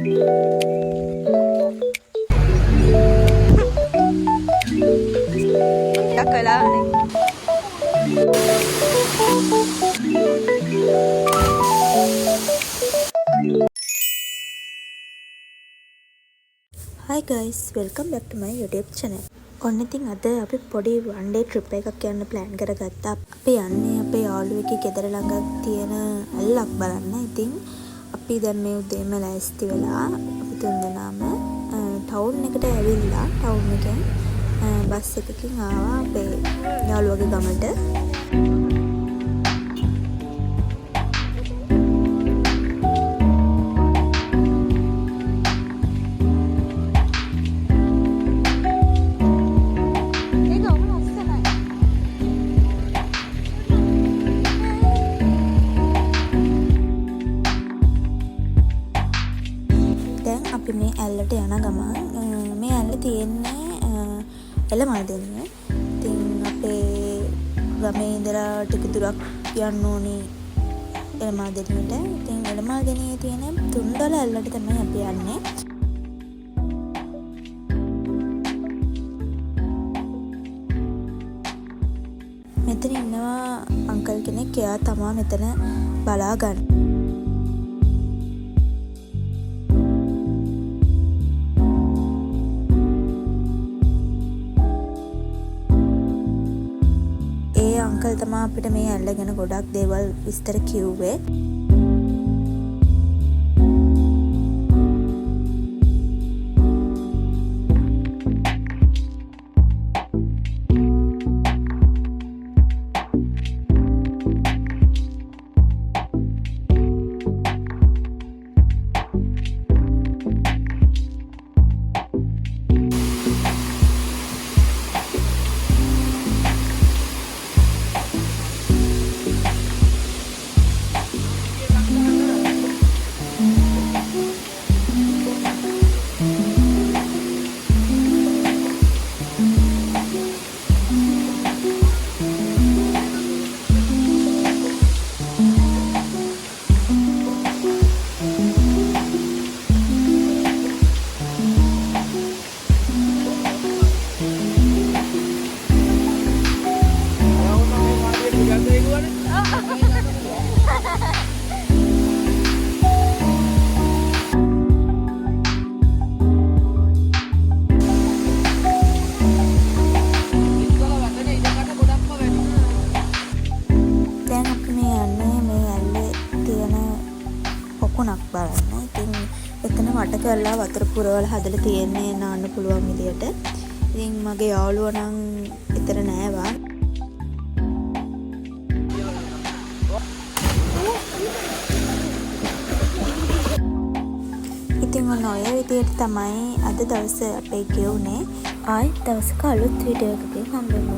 Chắc rồi đó này. Hi guys, welcome back to my YouTube channel. ඔන්න ඉතින් අද අපි පොඩි one day trip එකක් යන්න plan කරගත්තා. අපි යන්නේ අපේ යාළුවෙක්ගේ ගෙදර ළඟ තියෙන ඇල්ලක් බලන්න. ඉතින් අපි දැන් මේ උදේම ලෑස්ති වෙලා අපි තුන්දෙනාම ටවුන් එකට ඇවිල්ලා ටවුන් එකෙන් බස් එකකින් ආවා අපේ යාළුවගේ ගමට. අපි මේ ඇල්ලට යන ගමන් මේ ඇල්ල තියෙන්නේ එළමාදෙනිය. ඉතින් අපේ ගමේ ඉඳලා ටික දුරක් යන්න ඕනේ එළමාදෙනියට. ඉතින් එළමාදෙනියේ තියෙන තුන්දොල ඇල්ලට තමයි අපි යන්නේ. මෙතන ඉන්නවා අංකල් කෙනෙක්. එයා තමා මෙතන බලා ගන්න. අංකල් තමා අපිට මේ ඇල්ල ගැන ගොඩක් දේවල් විස්තර කිව්වේ. බලන්න. ඉතින් එතන වට කරලා වතුර පුරවල හදලා තියෙන්නේ නාන්න පුළුවන් විදියට. ඉතින් මගේ යාළුවා නම් එතන නෑවා. ඉතින් ඔන්න ඔය විදියට තමයි අද දවසේ අපේ ගෙවුනේ. ආයෙත් දවසක අලුත් වීඩියෝ එකකින් හම්බෙමු.